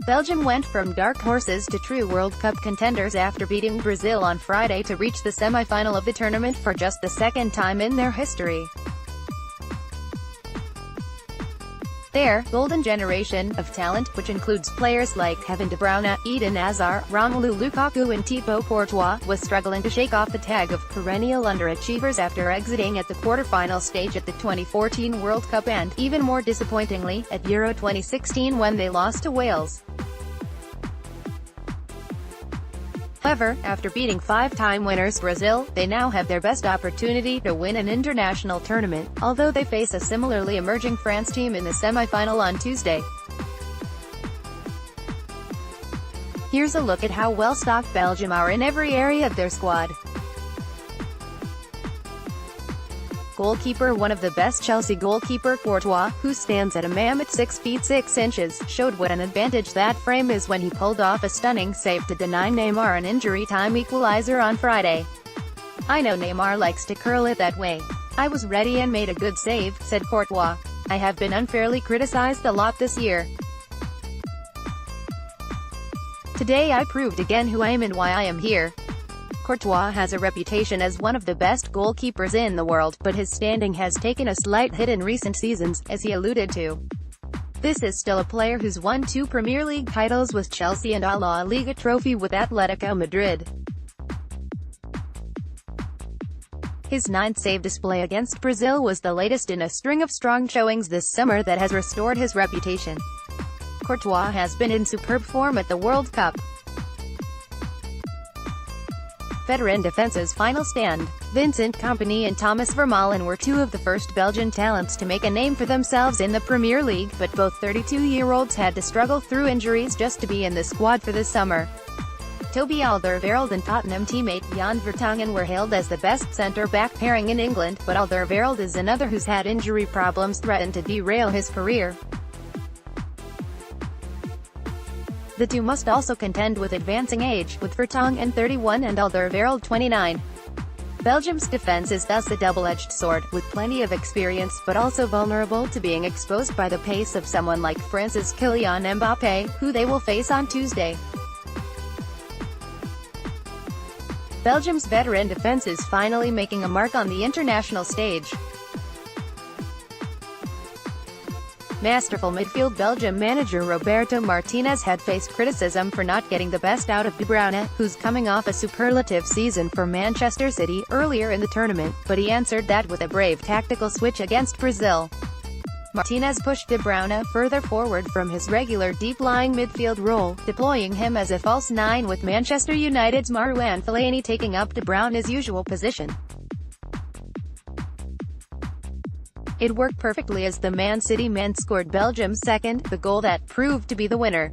Belgium went from dark horses to true World Cup contenders after beating Brazil on Friday to reach the semi-final of the tournament for just the second time in their history. Their golden generation of talent, which includes players like Kevin De Bruyne, Eden Hazard, Romelu Lukaku and Thibaut Courtois, was struggling to shake off the tag of perennial underachievers after exiting at the quarter-final stage at the 2014 World Cup and, even more disappointingly, at Euro 2016 when they lost to Wales. However, after beating five-time winners Brazil, they now have their best opportunity to win an international tournament, although they face a similarly emerging France team in the semi-final on Tuesday. Here's a look at how well-stocked Belgium are in every area of their squad. Goalkeeper: one of the best Chelsea goalkeeper, Courtois, who stands at a mammoth 6 feet 6 inches, showed what an advantage that frame is when he pulled off a stunning save to deny Neymar an injury-time equalizer on Friday. "I know Neymar likes to curl it that way. I was ready and made a good save," said Courtois. "I have been unfairly criticized a lot this year. Today I proved again who I am and why I am here." Courtois has a reputation as one of the best goalkeepers in the world, but his standing has taken a slight hit in recent seasons, as he alluded to. This is still a player who's won 2 Premier League titles with Chelsea and a La Liga trophy with Atletico Madrid. His 9th save display against Brazil was the latest in a string of strong showings this summer that has restored his reputation. Courtois has been in superb form at the World Cup. Veteran defence's final stand. Vincent Kompany and Thomas Vermaelen were 2 of the first Belgian talents to make a name for themselves in the Premier League, but both 32-year-olds had to struggle through injuries just to be in the squad for the summer. Toby Alderweireld and Tottenham teammate Jan Vertonghen were hailed as the best centre-back pairing in England, but Alderweireld is another who's had injury problems threaten to derail his career. The two must also contend with advancing age, with Vertonghen 31 and Alderweireld 29. Belgium's defense is thus a double-edged sword, with plenty of experience but also vulnerable to being exposed by the pace of someone like France's Kylian Mbappé, who they will face on Tuesday. Belgium's veteran defense is finally making a mark on the international stage. Masterful midfield: Belgium manager Roberto Martinez had faced criticism for not getting the best out of De Bruyne, who's coming off a superlative season for Manchester City earlier in the tournament, but he answered that with a brave tactical switch against Brazil. Martinez pushed De Bruyne further forward from his regular deep-lying midfield role, deploying him as a false 9 with Manchester United's Marouane Fellaini taking up De Bruyne's usual position. It worked perfectly as the Man City man scored Belgium's second, the goal that proved to be the winner.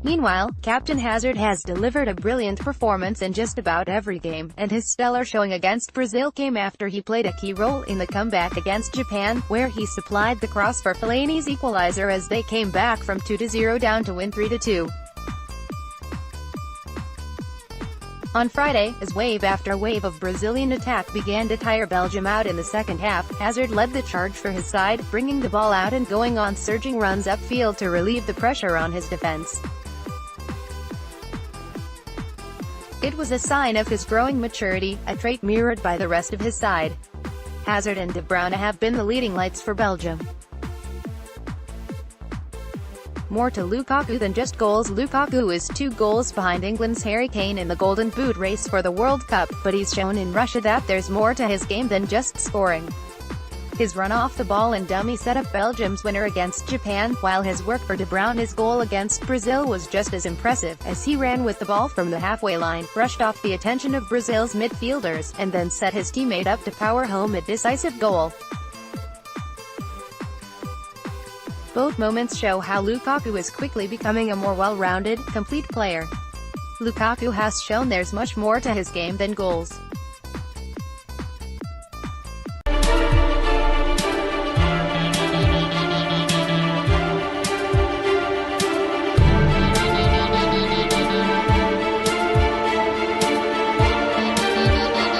Meanwhile, Captain Hazard has delivered a brilliant performance in just about every game, and his stellar showing against Brazil came after he played a key role in the comeback against Japan, where he supplied the cross for Fellaini's equalizer as they came back from 2-0 down to win 3-2. On Friday, as wave after wave of Brazilian attack began to tire Belgium out in the second half, Hazard led the charge for his side, bringing the ball out and going on surging runs upfield to relieve the pressure on his defense. It was a sign of his growing maturity, a trait mirrored by the rest of his side. Hazard and De Bruyne have been the leading lights for Belgium. More to Lukaku than just goals. Lukaku is 2 goals behind England's Harry Kane in the Golden Boot race for the World Cup, but he's shown in Russia that there's more to his game than just scoring. His run off the ball and dummy set up Belgium's winner against Japan, while his work for De Bruyne's goal against Brazil was just as impressive, as he ran with the ball from the halfway line, brushed off the attention of Brazil's midfielders, and then set his teammate up to power home a decisive goal. Both moments show how Lukaku is quickly becoming a more well-rounded, complete player. Lukaku has shown there's much more to his game than goals.